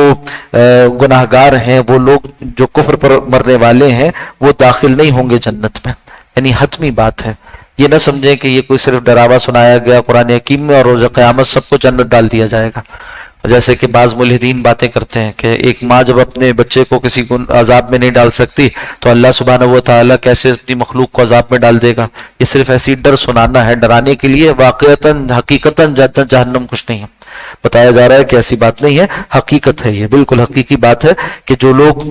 گناہگار ہیں، وہ لوگ جو کفر پر مرنے والے ہیں، وہ داخل نہیں ہوں گے جنت میں. یعنی حتمی بات ہے. یہ نہ سمجھیں کہ یہ کوئی صرف ڈراوا سنایا گیا قرآن حکیم میں اور روز قیامت سب کو جنت ڈال دیا جائے گا. جیسے کہ بعض ملحدین باتیں کرتے ہیں کہ ایک ماں جب اپنے بچے کو کسی عذاب میں نہیں ڈال سکتی تو اللہ سبحانہ و تعالیٰ کیسے اپنی مخلوق کو عذاب میں ڈال دے گا. یہ صرف ایسی ڈر سنانا ہے، ڈرانے کے لیے. واقعتاً حقیقتاً جنت جہنم کچھ نہیں ہے. بتایا جا رہا ہے کہ ایسی بات نہیں ہے، حقیقت ہے، یہ بالکل حقیقی بات ہے کہ جو لوگ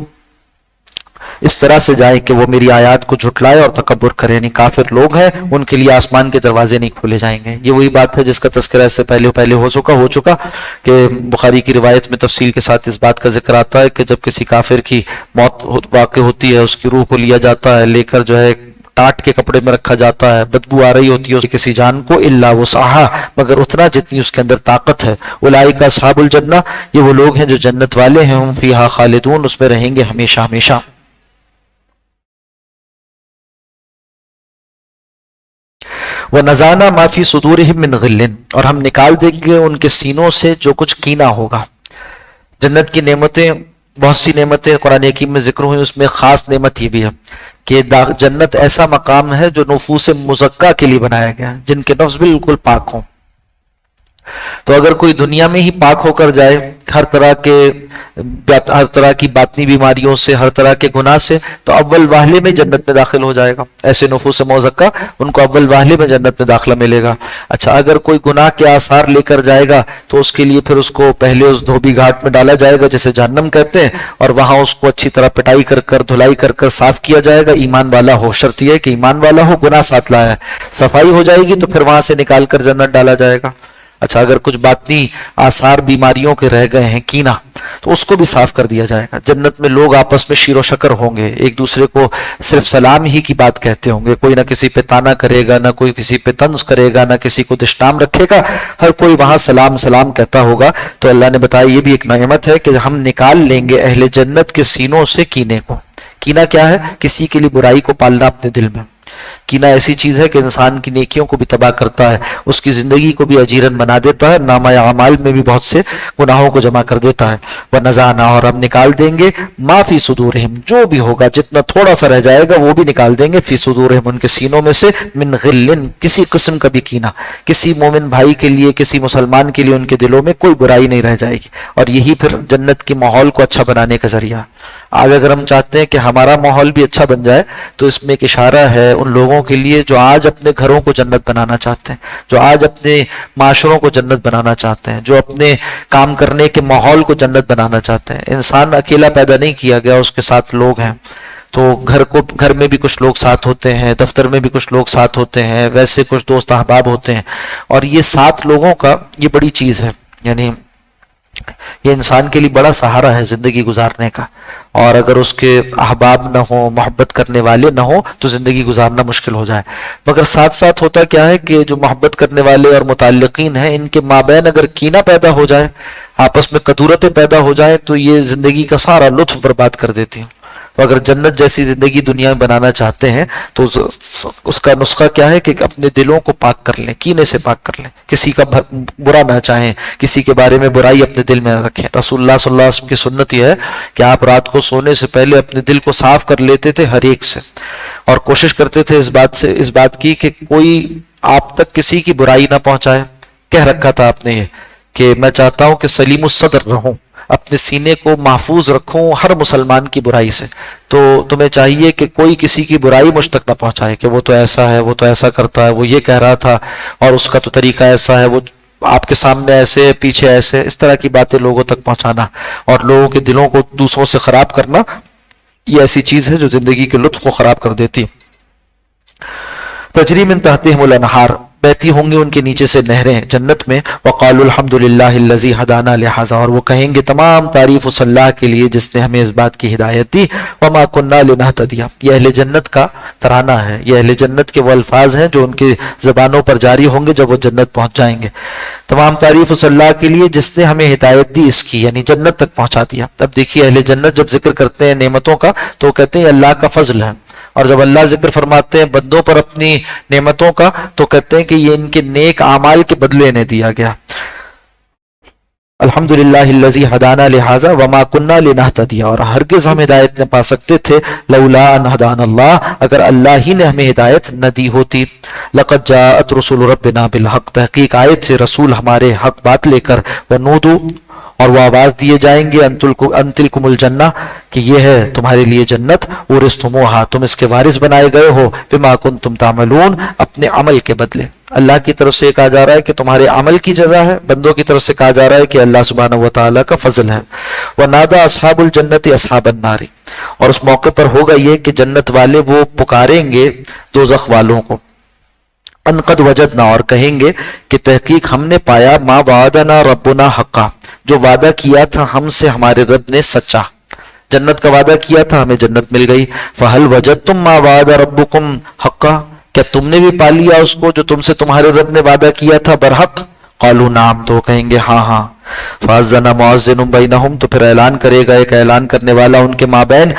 اس طرح سے جائے کہ وہ میری آیات کو جھٹلائے اور تکبر کرے، یعنی کافر لوگ ہیں، ان کے لیے آسمان کے دروازے نہیں کھولے جائیں گے. یہ وہی بات ہے جس کا تذکرہ اس سے پہلے ہو چکا کہ بخاری کی روایت میں تفصیل کے ساتھ اس بات کا ذکر آتا ہے کہ جب کسی کافر کی موت واقع ہوتی ہے، اس کی روح کو لیا جاتا ہے، لے کر جو ہے ٹاٹ کے کپڑے میں رکھا جاتا ہے، بدبو آ رہی ہوتی ہے کسی جان کو، الا وسعہا، مگر اتنا جتنی اس کے اندر طاقت ہے. اولئک اصحاب الجنہ، یہ وہ لوگ ہیں جو جنت والے ہیں، ہم فیہا خالدون، اس میں رہیں گے ہمیشہ ہمیشہ. وَنَزَعْنَا مَا فِي صُدُورِهِم مِّن غِلٍّ، اور ہم نکال دیں گے ان کے سینوں سے جو کچھ کینہ ہوگا. جنت کی نعمتیں، بہت سی نعمتیں قرآن حکیم میں ذکر ہوئی، اس میں خاص نعمت یہ بھی ہے کہ جنت ایسا مقام ہے جو نفوس مزکہ کے لیے بنایا گیا، جن کے نفس بالکل پاک ہوں. تو اگر کوئی دنیا میں ہی پاک ہو کر جائے ہر طرح کی باطنی بیماریوں سے، ہر طرح کے گناہ سے، تو اول واہلے میں جنت میں داخل ہو جائے گا. ایسے نفوس مزکہ ان کو اول واہلے میں جنت میں داخلہ ملے گا. اچھا، اگر کوئی گناہ کے آثار لے کر جائے گا تو اس کے لیے پھر اس کو پہلے اس دھوبی گھاٹ میں ڈالا جائے گا جسے جہنم کہتے ہیں، اور وہاں اس کو اچھی طرح پٹائی کر دھلائی کر صاف کیا جائے گا. ایمان والا ہو، شرط یہ ہے کہ ایمان والا ہو، گناہ ساتھ لایا ہے. صفائی ہو جائے گی تو پھر وہاں سے نکال کر جنت ڈالا جائے گا. اچھا، اگر کچھ باطنی آثار بیماریوں کے رہ گئے ہیں، کینہ، تو اس کو بھی صاف کر دیا جائے گا. جنت میں لوگ آپس میں شیر و شکر ہوں گے، ایک دوسرے کو صرف سلام ہی کی بات کہتے ہوں گے. کوئی نہ کسی پہ تانا کرے گا، نہ کوئی کسی پہ طنز کرے گا، نہ کسی کو دشنام رکھے گا، ہر کوئی وہاں سلام سلام کہتا ہوگا. تو اللہ نے بتایا یہ بھی ایک نعمت ہے کہ ہم نکال لیں گے اہل جنت کے سینوں سے کینے کو. کینہ کیا ہے؟ کسی کے لیے برائی کو پالنا اپنے دل میں. کینہ ایسی چیز ہے کہ انسان کی نیکیوں کو بھی تباہ کرتا ہے، اس کی زندگی کو بھی اجیرن بنا دیتا ہے، نامہ اعمال میں بھی بہت سے گناہوں کو جمع کر دیتا ہے. وَنَزَعْنَا، اور ہم نکال دیں گے مَا فِي صُدُورِهِمْ، جو بھی ہوگا، جتنا تھوڑا سا رہ جائے گا وہ بھی نکال دیں گے، فی صدورہم، ان کے سینوں میں سے، من غل، کسی قسم کا بھی کینہ. کسی مومن بھائی کے لیے، کسی مسلمان کے لیے ان کے دلوں میں کوئی برائی نہیں رہ جائے گی. اور یہی پھر جنت کے ماحول کو اچھا بنانے کا ذریعہ. آج اگر ہم چاہتے ہیں کہ ہمارا ماحول بھی اچھا بن جائے تو اس میں ایک اشارہ ہے ان لوگوں کے لیے جو آج اپنے گھروں کو جنت بنانا چاہتے ہیں، جو آج اپنے معاشروں کو جنت بنانا چاہتے ہیں، جو اپنے کام کرنے کے ماحول کو جنت بنانا چاہتے ہیں۔ انسان اکیلا پیدا نہیں کیا گیا، اس کے ساتھ لوگ ہیں، تو گھر میں بھی کچھ لوگ ساتھ ہوتے ہیں، دفتر میں بھی کچھ لوگ ساتھ ہوتے ہیں، ویسے کچھ دوست احباب ہوتے ہیں، اور یہ ساتھ لوگوں کا یہ بڑی چیز ہے، یعنی یہ انسان کے لیے بڑا سہارا ہے زندگی گزارنے کا، اور اگر اس کے احباب نہ ہوں، محبت کرنے والے نہ ہوں تو زندگی گزارنا مشکل ہو جائے۔ مگر ساتھ ساتھ ہوتا کیا ہے کہ جو محبت کرنے والے اور متعلقین ہیں ان کے مابین اگر کینہ پیدا ہو جائے، آپس میں کدورتیں پیدا ہو جائیں تو یہ زندگی کا سارا لطف برباد کر دیتی ہیں۔ تو اگر جنت جیسی زندگی دنیا میں بنانا چاہتے ہیں تو اس کا نسخہ کیا ہے کہ اپنے دلوں کو پاک کر لیں، کینے سے پاک کر لیں، کسی کا برا نہ چاہیں، کسی کے بارے میں برائی اپنے دل میں نہ رکھیں۔ رسول اللہ صلی اللہ علیہ وسلم کی سنت یہ ہے کہ آپ رات کو سونے سے پہلے اپنے دل کو صاف کر لیتے تھے ہر ایک سے، اور کوشش کرتے تھے اس بات کی کہ کوئی آپ تک کسی کی برائی نہ پہنچائے۔ کہہ رکھا تھا آپ نے یہ کہ میں چاہتا ہوں کہ سلیم الصدر رہوں، اپنے سینے کو محفوظ رکھوں ہر مسلمان کی برائی سے، تو تمہیں چاہیے کہ کوئی کسی کی برائی مجھ تک نہ پہنچائے کہ وہ تو ایسا ہے، وہ تو ایسا کرتا ہے، وہ یہ کہہ رہا تھا اور اس کا تو طریقہ ایسا ہے، وہ آپ کے سامنے ایسے پیچھے ایسے، اس طرح کی باتیں لوگوں تک پہنچانا اور لوگوں کے دلوں کو دوسروں سے خراب کرنا، یہ ایسی چیز ہے جو زندگی کے لطف کو خراب کر دیتی۔ تجری من تحتہم الانہار، بہتی ہوں گی ان کے نیچے سے نہریں جنت میں۔ وقالوا الحمد للہ الذی ہدانا لہذا، اور وہ کہیں گے تمام تعریف اس اللہ کے لیے جس نے ہمیں اس بات کی ہدایت دی۔ وما کنا لنہتدی، یہ اہل جنت کا ترانہ ہے، یہ اہل جنت کے وہ الفاظ ہیں جو ان کی زبانوں پر جاری ہوں گے جب وہ جنت پہنچ جائیں گے۔ تمام تعریف اس اللہ کے لیے جس نے ہمیں ہدایت دی اس کی، یعنی جنت تک پہنچا دیا۔ اب دیکھیے اہل جنت جب ذکر کرتے ہیں نعمتوں کا تو وہ کہتے ہیں اللہ کا فضل ہے، اور جب اللہ ذکر فرماتے ہیں بندوں پر اپنی نعمتوں کا تو کہتے ہیں کہ یہ ان کے نیک اعمال کے بدلے انہیں دیا گیا۔ الحمدللہ الذی ہدانا لہذا وما کنا لنہتدی، اور ہرگز ہم ہدایت نہ پا سکتے تھے لولا ان ہدانا اللہ، اگر اللہ ہی نے ہمیں ہدایت نہ دی ہوتی۔ لقد جاءت رسول ربنا بالحق، تحقیق آئے تھے رسول ہمارے حق بات لے کر، ونودو، اور وہ آواز دیے جائیں گے ان تلکم الجنہ، کہ یہ ہے تمہارے لیے جنت، ورثتموہا، تم اس کے وارث بنائے گئے ہو، بما کنتم تعملون، اپنے عمل کے بدلے۔ اللہ کی طرف سے کہا جا رہا ہے کہ تمہارے عمل کی جزا ہے، بندوں کی طرف سے کہا جا رہا ہے کہ اللہ سبحانہ و تعالیٰ کا فضل ہے۔ وَنَادَى أَصْحَابُ الْجَنَّةِ أَصْحَابَ النَّارِ، اور اس موقع پر ہوگا یہ کہ جنت والے وہ پکاریں گے دوزخ والوں کو، ان قد وجدنا، اور کہیں گے کہ تحقیق ہم نے پایا ما وعدنا ربنا حقا، جو وعدہ کیا تھا ہم سے ہمارے رب نے سچا، جنت کا وعدہ کیا تھا ہمیں جنت مل گئی۔ فہل وجدتم ما وعد ربکم حقا، کیا تم نے بھی پا لیا اس کو جو تم سے تمہارے رب نے وعدہ کیا تھا برحق؟ قالوا نعم، تو کہیں گے ہاں ہاں۔ فاذن مؤذن بینہم، تو پھر اعلان کرے گا ایک اعلان کرنے والا ان کے مابین،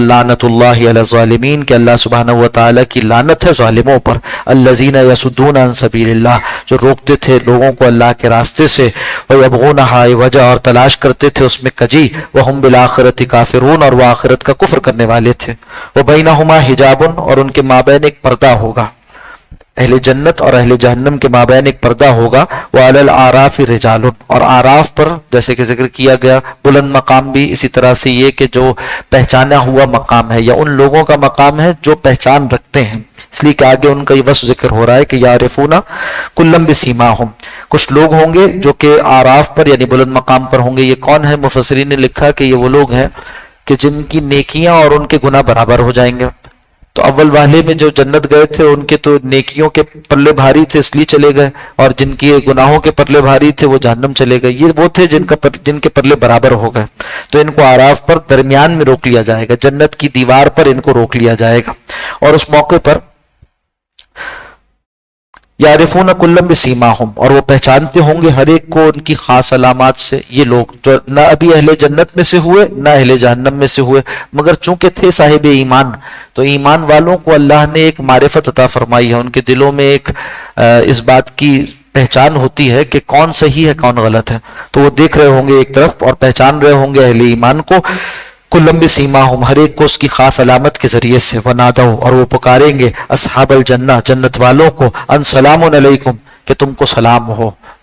لعنت اللہ علی الظالمین، کہ اللہ سبحانہ و تعالیٰ کی لعنت ہے ظالموں پر، الذین یصدون عن سبیل اللہ، جو روکتے تھے لوگوں کو اللہ کے راستے سے، ویبغونہا عوجا، اور تلاش کرتے تھے اس میں کجی، وہم بالآخرۃ کافرون، اور وہ آخرت کا کفر کرنے والے تھے۔ وبینہما حجاب، اور ان کے مابین ایک پردہ ہوگا، اہل جنت اور اہل جہنم کے مابین ایک پردہ ہوگا۔ وعلی الاعراف رجال، اور اعراف پر جیسے کہ ذکر کیا گیا بلند مقام بھی اسی طرح سے یہ کہ جو پہچانا ہوا مقام ہے، یا ان لوگوں کا مقام ہے جو پہچان رکھتے ہیں، اس لیے کہ آگے ان کا یہ وصف ذکر ہو رہا ہے کہ یعرفون کلم بسیماہم، کچھ لوگ ہوں گے جو کہ اعراف پر یعنی بلند مقام پر ہوں گے۔ یہ کون ہے؟ مفسرین نے لکھا کہ یہ وہ لوگ ہیں کہ جن کی نیکیاں اور ان کے گناہ برابر ہو جائیں گے۔ تو اول والے میں جو جنت گئے تھے ان کے تو نیکیوں کے پلے بھاری تھے اس لیے چلے گئے، اور جن کے گناہوں کے پلے بھاری تھے وہ جہنم چلے گئے۔ یہ وہ تھے جن کے پلے برابر ہو گئے، تو ان کو اعراف پر درمیان میں روک لیا جائے گا، جنت کی دیوار پر ان کو روک لیا جائے گا، اور اس موقع پر یعرفون کلم بسیماہم، اور وہ پہچانتے ہوں گے ہر ایک کو ان کی خاص علامات سے۔ یہ لوگ جو نہ ابھی اہل جنت میں سے ہوئے نہ اہل جہنم میں سے ہوئے، مگر چونکہ تھے صاحب ایمان، تو ایمان والوں کو اللہ نے ایک معرفت عطا فرمائی ہے، ان کے دلوں میں ایک اس بات کی پہچان ہوتی ہے کہ کون صحیح ہے کون غلط ہے، تو وہ دیکھ رہے ہوں گے ایک طرف اور پہچان رہے ہوں گے اہل ایمان کو، کلم بسیماہم، ہر ایک کو اس کی خاص علامت کے ذریعے سے۔ ونادو، اور وہ پکاریں گے اصحاب الجنہ، جنت والوں کو، ان سلام علیکم، کہ تم کو سلام ہو،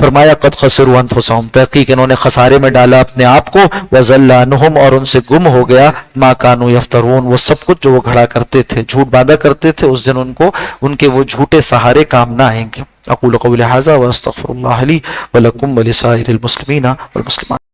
فرمایا قد خسروا انفسهم، تحقیق انہوں نے خسارے میں ڈالا اپنے آپ کو، وضل عنہم اور ان سے گم ہو گیا، ما کانوا یفترون وہ سب کچھ جو وہ گھڑا کرتے تھے، جھوٹ باندھا کرتے تھے، اس دن ان کو ان کے وہ جھوٹے سہارے کام نہ آئیں گے۔ اقول قولی ھذا واستغفر اللہ لی ولکم ولسائر المسلمین والمسلمات۔